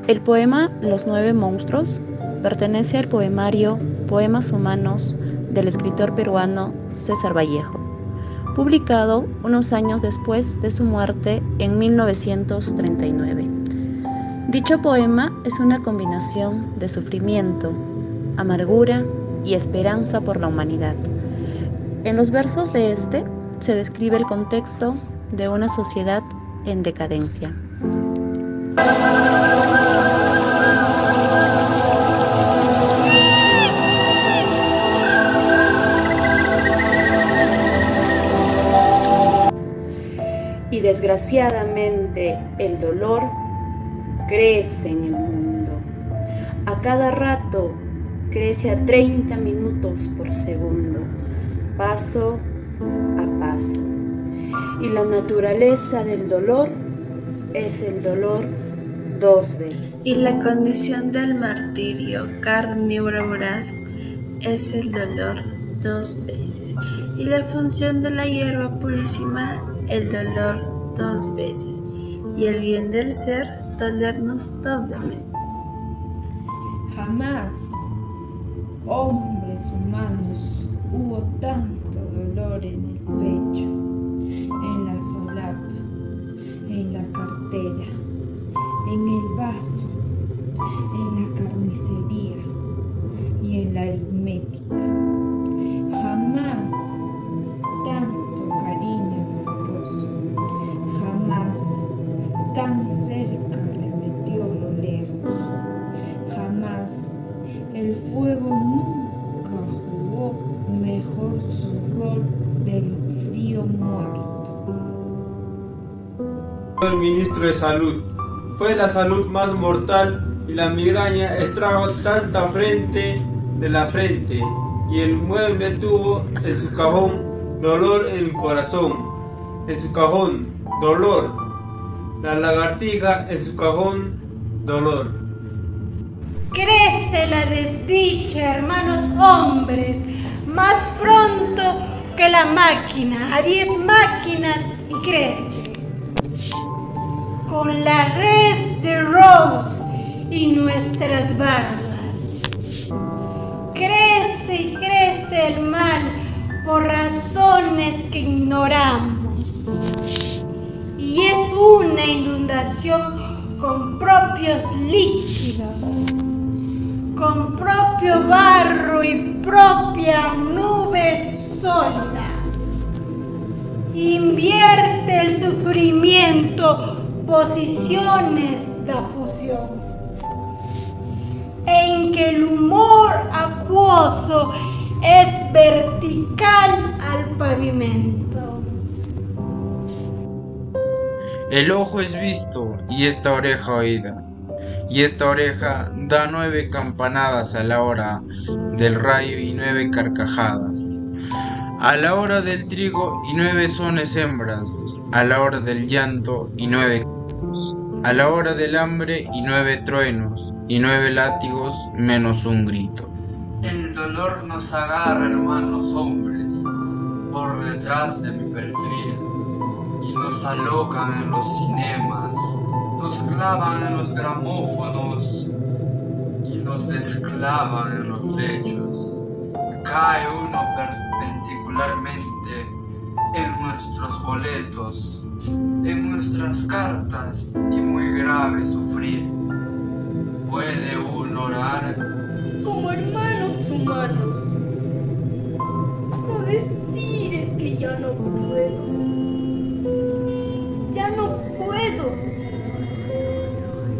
El poema Los nueve monstruos pertenece al poemario Poemas Humanos del escritor peruano César Vallejo, publicado unos años después de su muerte en 1939. Dicho poema es una combinación de sufrimiento, amargura y esperanza por la humanidad. En los versos de este se describe el contexto de una sociedad en decadencia. Y desgraciadamente el dolor crece en el mundo. A cada rato crece a 30 minutos por segundo, paso a paso. Y la naturaleza del dolor es el dolor dos veces. Y la condición del martirio carnívoro voraz es el dolor dos veces. Y la función de la hierba purísima, el dolor dos veces. Y el bien del ser, dolernos doblemente. Jamás, hombres humanos, hubo tanto dolor en el pecho, en la solapa, en la cartera, en el vaso, en la carnicería y en la aritmética. Jamás tanto cariño doloroso, jamás tan cerca remetió lo lejos, jamás el fuego nunca jugó mejor su rol del frío muerto. El ministro de Salud. Fue la salud más mortal y la migraña extrajo tanta frente de la frente y el mueble tuvo en su cajón dolor en el corazón, en su cajón dolor, la lagartija en su cajón dolor. Crece la desdicha, hermanos hombres, más pronto que la máquina, a 10 máquinas y crece. Con la res de Rose y nuestras barbas. Crece y crece el mal por razones que ignoramos. Y es una inundación con propios líquidos, con propio barro y propia nube sólida. Invierte el sufrimiento posiciones de fusión, en que el humor acuoso es vertical al pavimento. El ojo es visto y esta oreja oída, y esta oreja da 9 campanadas a la hora del rayo y 9 carcajadas. A la hora del trigo y 9 sones hembras, a la hora del llanto y 9 cantos, a la hora del hambre y 9 truenos, y 9 látigos menos un grito. El dolor nos agarra, hermanos hombres, por detrás de mi perfil, y nos alocan en los cinemas, nos clavan en los gramófonos, y nos desclavan en los lechos. Cae uno perpendicularmente en nuestros boletos, en nuestras cartas, y muy grave sufrir. ¿Puede uno orar? Como hermanos humanos, no decir es que ya no puedo,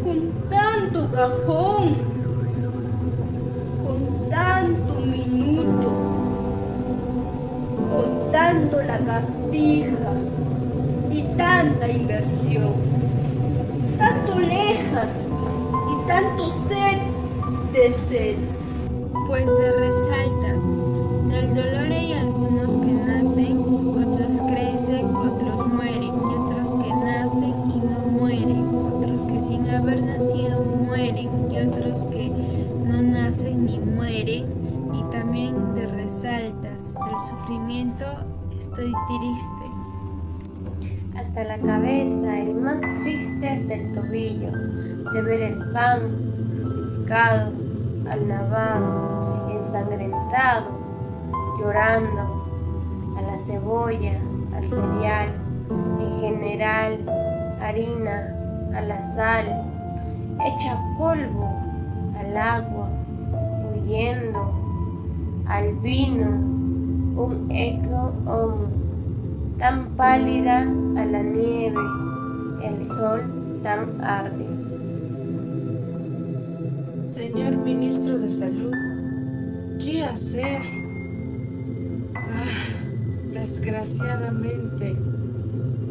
con tanto cajón, con tanto minuto, con tanto lagartija y tanta inversión, tanto lejas y tanto sed de sed. Pues de resaltas, del dolor hay algunos que nacen, otros crecen, otros mueren, y otros que nacen y no mueren, otros que sin haber nacido mueren, y otros que no nacen ni mueren, y también de resaltas, del sufrimiento estoy triste. Hasta hasta la cabeza, el más triste hasta el tobillo, de ver el pan crucificado, alnabado, ensangrentado, llorando, a la cebolla, al cereal, en general, harina, a la sal, hecha polvo, al agua, huyendo, al vino, un eco homo, tan pálida a la nieve, el sol tan arde. Señor Ministro de Salud, ¿qué hacer? Desgraciadamente,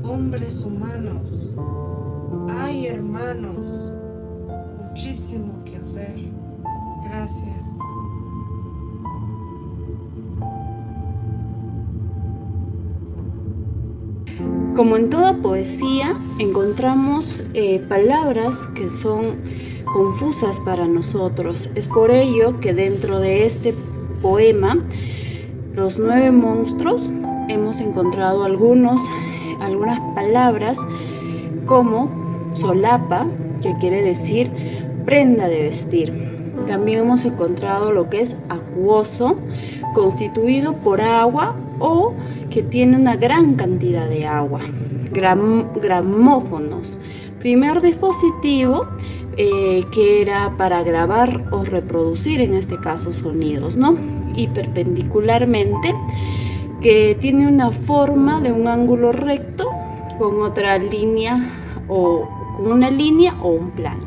hombres humanos, hay hermanos, muchísimo que hacer. Gracias. Como en toda poesía, encontramos palabras que son confusas para nosotros. Es por ello que dentro de este poema, Los 9 monstruos, hemos encontrado algunas palabras como solapa, que quiere decir prenda de vestir. También hemos encontrado lo que es acuoso, constituido por agua o que tiene una gran cantidad de agua. Gramófonos, primer dispositivo que era para grabar o reproducir, en este caso, sonidos, ¿no? Y perpendicularmente, que tiene una forma de un ángulo recto con otra línea o con una línea o un plano.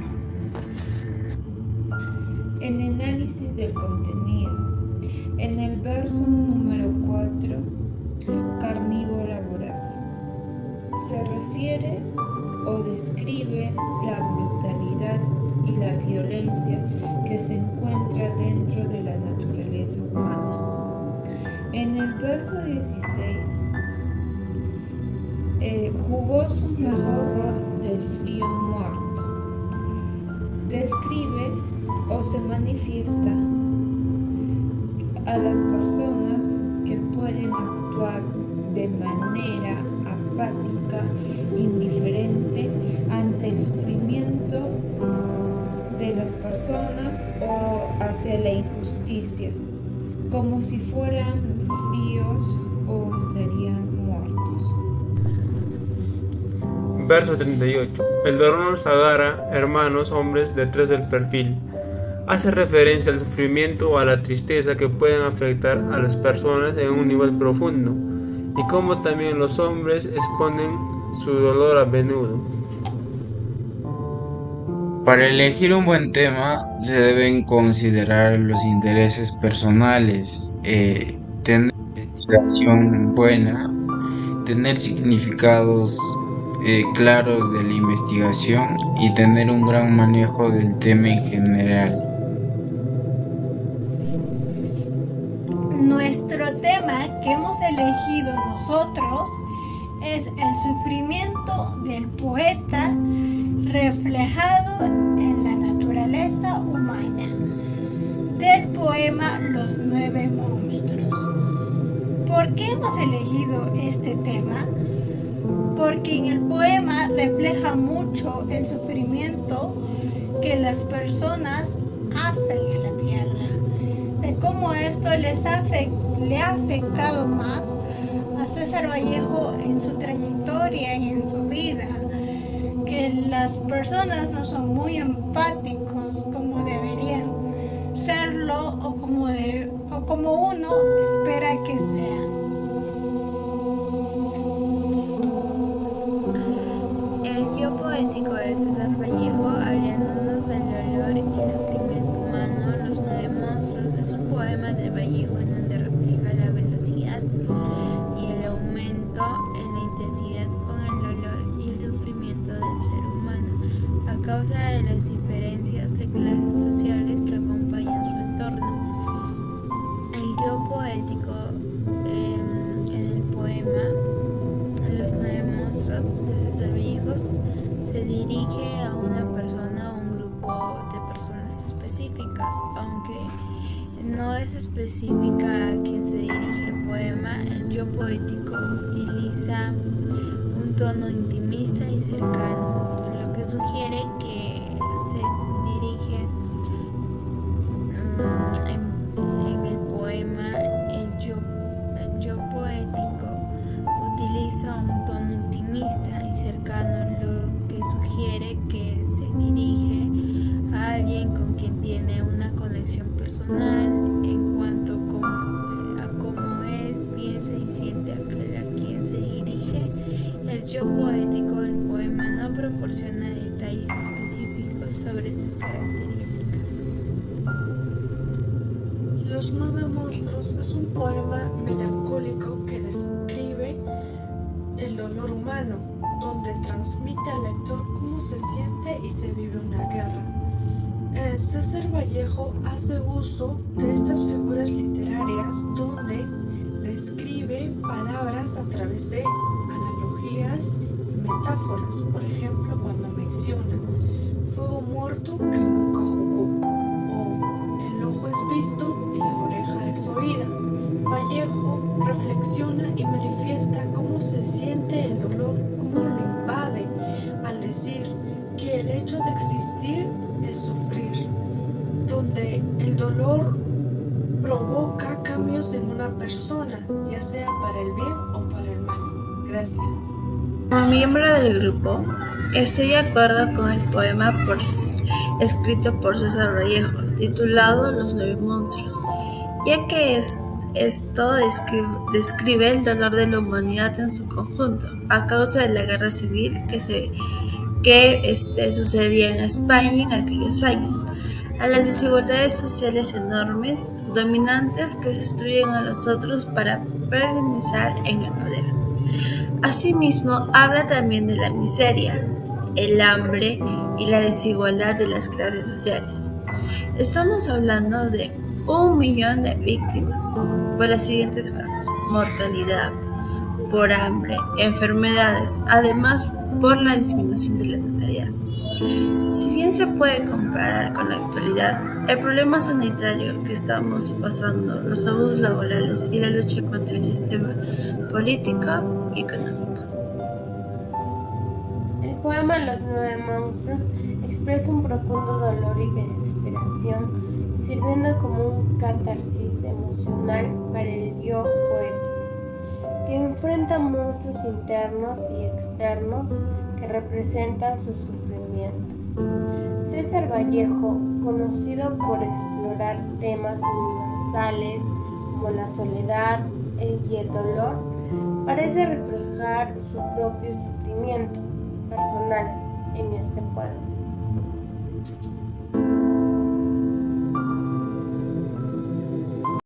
En análisis del contenido, en el verso número 4, carnívora voraz, se refiere o describe la brutalidad y la violencia que se encuentra dentro de la naturaleza humana. En el verso 16, jugó su mejor rol del frío muerto. Describe o se manifiesta a las personas que pueden actuar de manera apática, indiferente ante el sufrimiento de las personas o hacia la injusticia, como si fueran fríos o estarían muertos. Verso 38. El dolor nos agarra, hermanos hombres de tres del perfil. Hace referencia al sufrimiento o a la tristeza que pueden afectar a las personas en un nivel profundo, y como también los hombres esconden su dolor a menudo. Para elegir un buen tema se deben considerar los intereses personales, tener investigación buena, tener significados claros de la investigación y tener un gran manejo del tema en general. Nuestro tema que hemos elegido nosotros es el sufrimiento del poeta reflejado en la naturaleza humana, del poema Los 9 monstruos. ¿Por qué hemos elegido este tema? Porque en el poema refleja mucho el sufrimiento que las personas hacen en la tierra, de cómo esto le ha afectado más a César Vallejo en su trayectoria y en su vida, que las personas no son muy empáticos como deberían serlo o como uno espera que sean. El yo poético de César Vallejo, hablándonos del dolor y sufrimiento humano, Los 9 monstruos, es un poema de Vallejo en donde refleja la velocidad y el aumento en la intensidad con el dolor y el sufrimiento del ser humano a causa de las diferencias de clases sociales que acompañan su entorno. El yo poético en el poema Los 9 monstruos de César Vallejo se dirige a una persona o un grupo de personas específicas, aunque no es específica a quien se dirige el poema. El yo poético utiliza un tono intimista y cercano, lo que sugiere que se dirige en el poema el yo poético utiliza un tono intimista y cercano, lo que sugiere que se dirige a alguien con quien tiene una conexión personal en cuanto a cómo es, piensa y siente aquel a quien se dirige. El yo poético del poema no proporciona detalles específicos sobre estas características. Los 9 monstruos es un poema melancólico que describe el dolor humano, donde transmite al lector cómo se siente y se vive una guerra. César Vallejo hace uso de estas figuras literarias donde describe palabras a través de analogías y metáforas. Por ejemplo, cuando menciona fuego muerto que nunca jugó, o el ojo es visto y la oreja es oída. Vallejo reflexiona y manifiesta cómo se siente el dolor, cómo lo invade, al decir que el hecho de existir es sufrir, donde el dolor provoca cambios en una persona, ya sea para el bien o para el mal. Gracias. Como miembro del grupo, estoy de acuerdo con el poema escrito por César Vallejo, titulado Los 9 monstruos, ya que esto describe el dolor de la humanidad en su conjunto, a causa de la guerra civil que sucedía en España en aquellos años, a las desigualdades sociales enormes, dominantes que destruyen a los otros para permanecer en el poder. Asimismo, habla también de la miseria, el hambre y la desigualdad de las clases sociales. Estamos hablando de 1 millón de víctimas por los siguientes casos: mortalidad por hambre, enfermedades, además por la disminución de la natalidad. Si bien se puede comparar con la actualidad, el problema sanitario que estamos pasando, los abusos laborales y la lucha contra el sistema político y económico. El poema Los 9 monstruos expresa un profundo dolor y desesperación, sirviendo como un catarsis emocional para el yo poético, que enfrenta monstruos internos y externos que representan su sufrimiento. César Vallejo, conocido por explorar temas universales como la soledad y el dolor, parece reflejar su propio sufrimiento personal en este poema.